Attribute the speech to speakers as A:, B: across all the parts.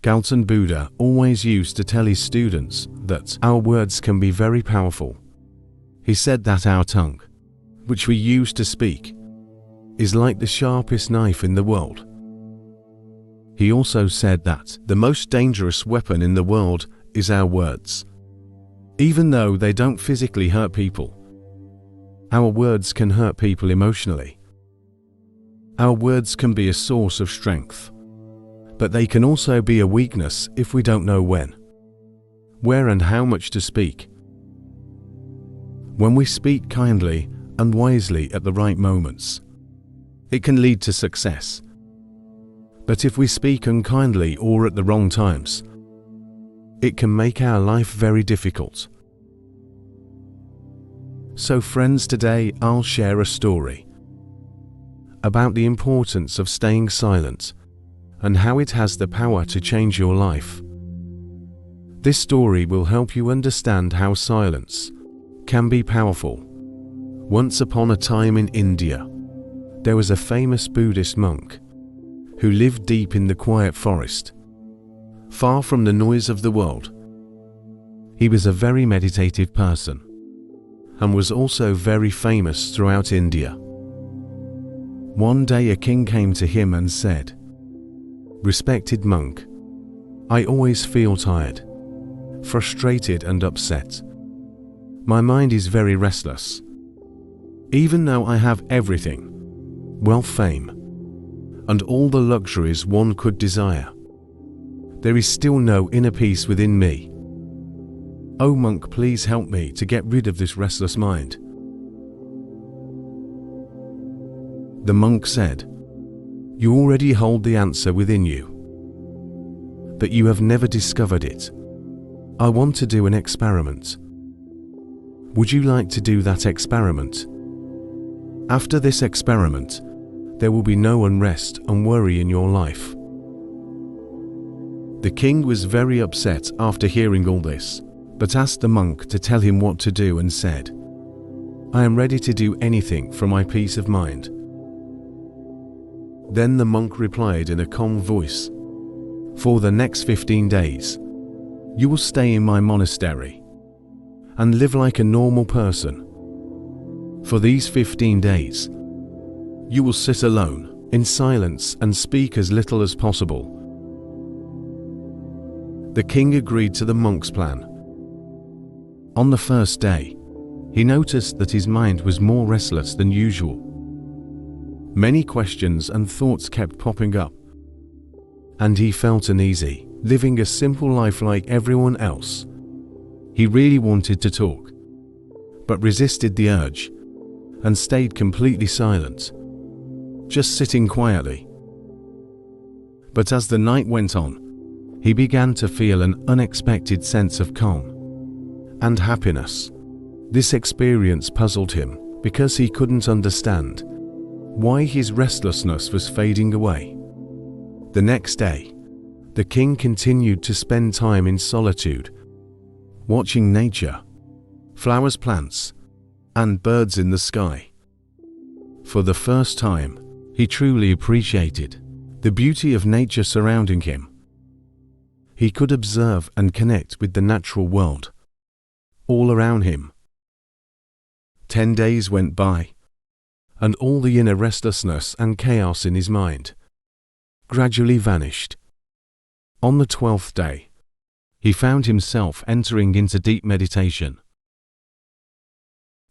A: Gautama Buddha always used to tell his students that our words can be very powerful. He said that our tongue, which we use to speak, is like the sharpest knife in the world. He also said that the most dangerous weapon in the world is our words. Even though they don't physically hurt people, our words can hurt people emotionally. Our words can be a source of strength, but they can also be a weakness if we don't know when, where and how much to speak. When we speak kindly and wisely at the right moments, it can lead to success. But if we speak unkindly or at the wrong times, it can make our life very difficult. So friends, today I'll share a story about the importance of staying silent and how it has the power to change your life. This story will help you understand how silence can be powerful. Once upon a time in India, there was a famous Buddhist monk who lived deep in the quiet forest, far from the noise of the world. He was a very meditative person and was also very famous throughout India. One day a king came to him and said, "Respected monk, I always feel tired, frustrated and upset. My mind is very restless. Even though I have everything, wealth, fame, and all the luxuries one could desire, there is still no inner peace within me. Oh monk, please help me to get rid of this restless mind." The monk said, "You already hold the answer within you, but you have never discovered it. I want to do an experiment. Would you like to do that experiment? After this experiment, there will be no unrest and worry in your life." The king was very upset after hearing all this, but asked the monk to tell him what to do and said, "I am ready to do anything for my peace of mind." Then the monk replied in a calm voice, "For the next 15 days, you will stay in my monastery and live like a normal person. For these 15 days, you will sit alone in silence and speak as little as possible." The king agreed to the monk's plan. On the first day, he noticed that his mind was more restless than usual. Many questions and thoughts kept popping up, and he felt uneasy, living a simple life like everyone else. He really wanted to talk, but resisted the urge and stayed completely silent, just sitting quietly. But as the night went on, he began to feel an unexpected sense of calm and happiness. This experience puzzled him because he couldn't understand why his restlessness was fading away. The next day, the king continued to spend time in solitude, watching nature, flowers, plants, and birds in the sky. For the first time, he truly appreciated the beauty of nature surrounding him. He could observe and connect with the natural world all around him. 10 days went by, and all the inner restlessness and chaos in his mind gradually vanished. On the 12th day, he found himself entering into deep meditation.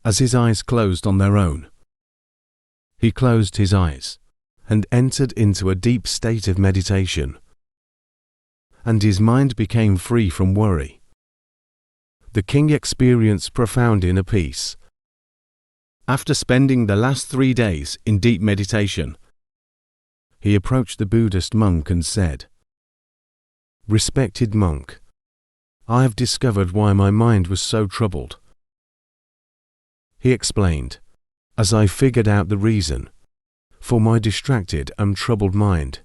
A: As his eyes closed on their own, he closed his eyes and entered into a deep state of meditation, and his mind became free from worry. The king experienced profound inner peace. After spending the last 3 days in deep meditation, he approached the Buddhist monk and said, "Respected monk, I have discovered why my mind was so troubled." He explained, "As I figured out the reason for my distracted and troubled mind."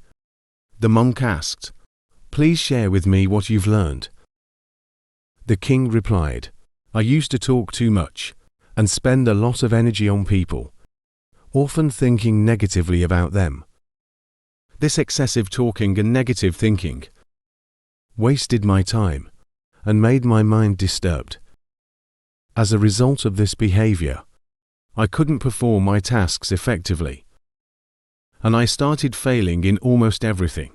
A: The monk asked, "Please share with me what you've learned." The king replied, "I used to talk too much and spend a lot of energy on people, often thinking negatively about them. This excessive talking and negative thinking wasted my time, and made my mind disturbed. As a result of this behavior, I couldn't perform my tasks effectively, and I started failing in almost everything.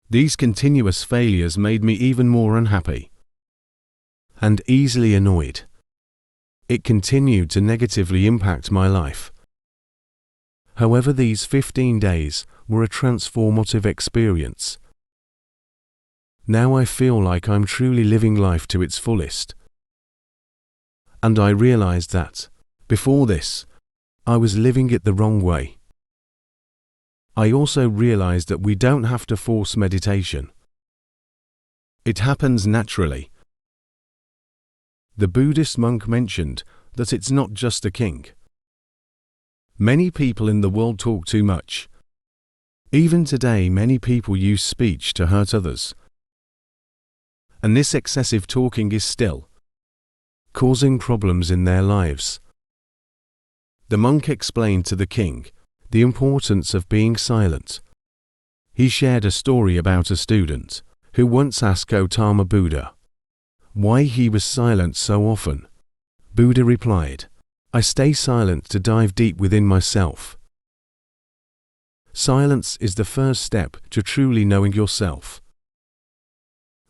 A: These continuous failures made me even more unhappy and easily annoyed. It continued to negatively impact my life. However, these 15 days were a transformative experience. Now I feel like I'm truly living life to its fullest. And I realized that, before this, I was living it the wrong way. I also realized that we don't have to force meditation. It happens naturally. The Buddhist monk mentioned that it's not just a kink. Many people in the world talk too much. Even today, many people use speech to hurt others. And this excessive talking is still causing problems in their lives. The monk explained to the king the importance of being silent. He shared a story about a student who once asked Gautama Buddha why he was silent so often. Buddha replied, "I stay silent to dive deep within myself." Silence is the first step to truly knowing yourself.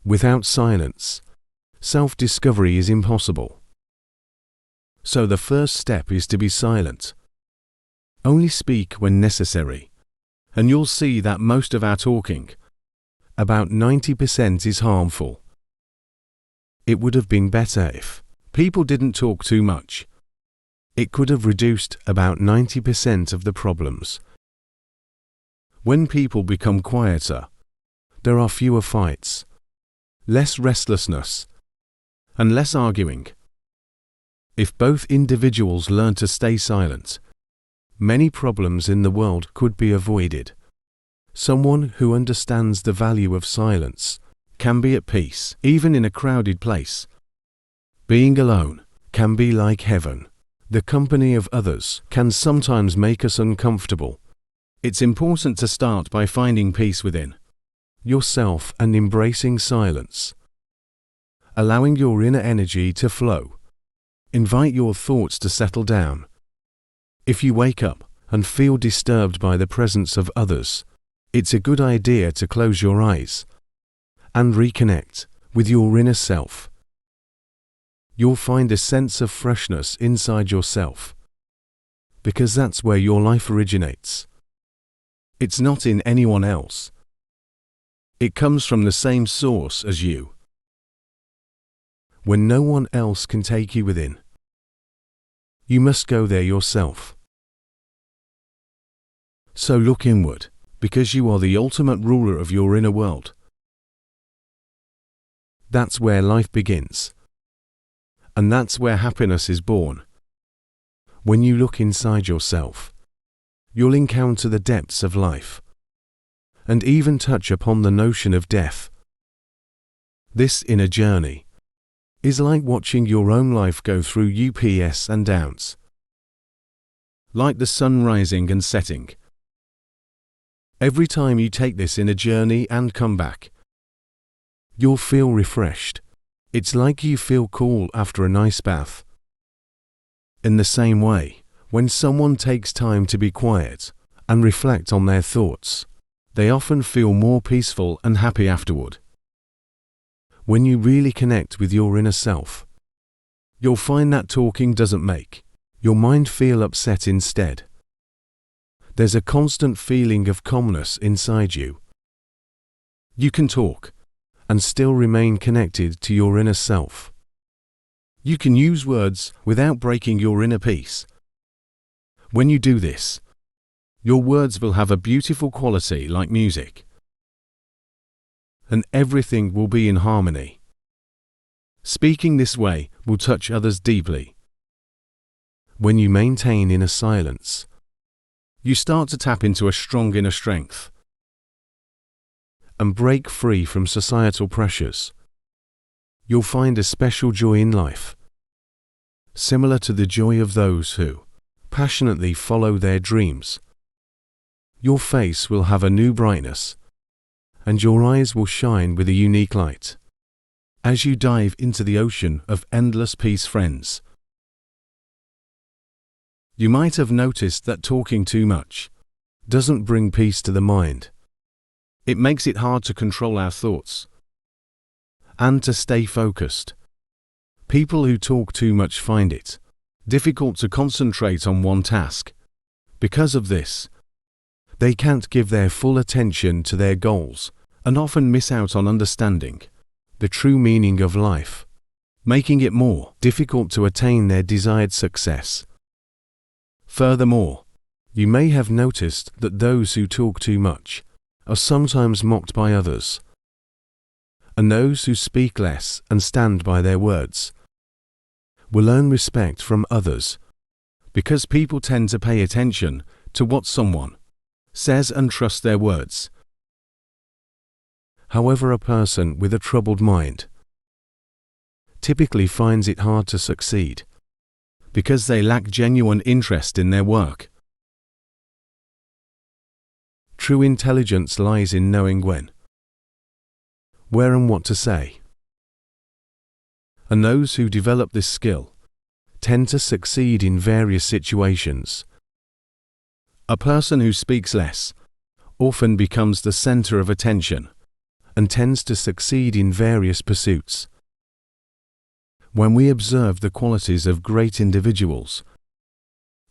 A: Without silence, self-discovery is impossible. So the first step is to be silent. Only speak when necessary, and you'll see that most of our talking, about 90%, is harmful. It would have been better if people didn't talk too much. It could have reduced about 90% of the problems. When people become quieter, there are fewer fights, less restlessness, and less arguing. If both individuals learn to stay silent, many problems in the world could be avoided. Someone who understands the value of silence can be at peace, even in a crowded place. Being alone can be like heaven. The company of others can sometimes make us uncomfortable. It's important to start by finding peace within yourself and embracing silence. Allowing your inner energy to flow. Invite your thoughts to settle down. If you wake up and feel disturbed by the presence of others, it's a good idea to close your eyes and reconnect with your inner self. You'll find a sense of freshness inside yourself, because that's where your life originates. It's not in anyone else. It comes from the same source as you. When no one else can take you within, you must go there yourself. So look inward, because you are the ultimate ruler of your inner world. That's where life begins. And that's where happiness is born. When you look inside yourself, you'll encounter the depths of life, and even touch upon the notion of death. This inner journey is like watching your own life go through ups and downs, like the sun rising and setting. Every time you take this inner journey and come back, you'll feel refreshed. It's like you feel cool after a nice bath. In the same way, when someone takes time to be quiet and reflect on their thoughts, they often feel more peaceful and happy afterward. When you really connect with your inner self, you'll find that talking doesn't make your mind feel upset. Instead, there's a constant feeling of calmness inside you. You can talk and still remain connected to your inner self. You can use words without breaking your inner peace. When you do this, your words will have a beautiful quality like music, and everything will be in harmony. Speaking this way will touch others deeply. When you maintain inner silence, you start to tap into a strong inner strength and break free from societal pressures. You'll find a special joy in life, similar to the joy of those who passionately follow their dreams. Your face will have a new brightness, and your eyes will shine with a unique light as you dive into the ocean of endless peace, friends. You might have noticed that talking too much doesn't bring peace to the mind. It makes it hard to control our thoughts and to stay focused. People who talk too much find it difficult to concentrate on one task. Because of this, they can't give their full attention to their goals and often miss out on understanding the true meaning of life, making it more difficult to attain their desired success. Furthermore, you may have noticed that those who talk too much are sometimes mocked by others, and those who speak less and stand by their words will earn respect from others, because people tend to pay attention to what someone says and trust their words. However, a person with a troubled mind typically finds it hard to succeed because they lack genuine interest in their work. True intelligence lies in knowing when, where and what to say. And those who develop this skill tend to succeed in various situations. A person who speaks less often becomes the center of attention and tends to succeed in various pursuits. When we observe the qualities of great individuals,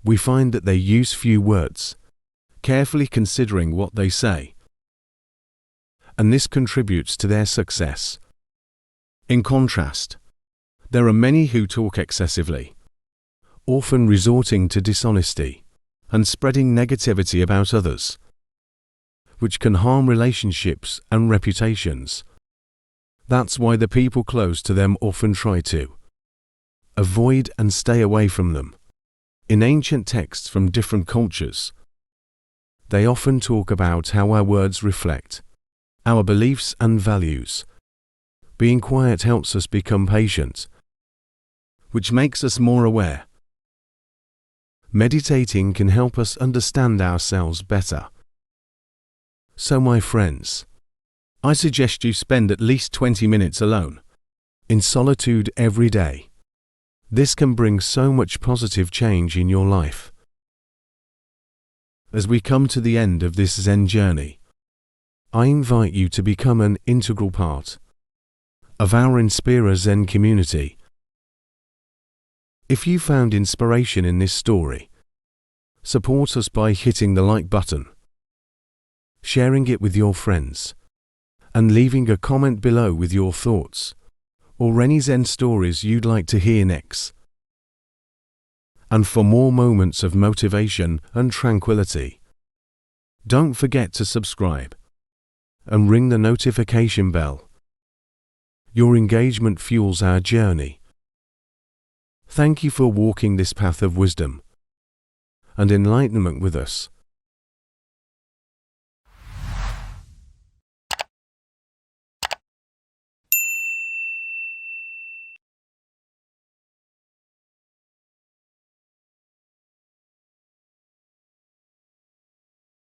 A: we find that they use few words, carefully considering what they say, and this contributes to their success. In contrast, there are many who talk excessively, often resorting to dishonesty and spreading negativity about others, which can harm relationships and reputations. That's why the people close to them often try to avoid and stay away from them. In ancient texts from different cultures, they often talk about how our words reflect our beliefs and values. Being quiet helps us become patient, which makes us more aware. Meditating can help us understand ourselves better. So, my friends, I suggest you spend at least 20 minutes alone, in solitude every day. This can bring so much positive change in your life. As we come to the end of this Zen journey, I invite you to become an integral part of our Immerse Zen community. If you found inspiration in this story, support us by hitting the like button, sharing it with your friends, and leaving a comment below with your thoughts or any Zen stories you'd like to hear next. And for more moments of motivation and tranquility, don't forget to subscribe and ring the notification bell. Your engagement fuels our journey. Thank you for walking this path of wisdom and enlightenment with us.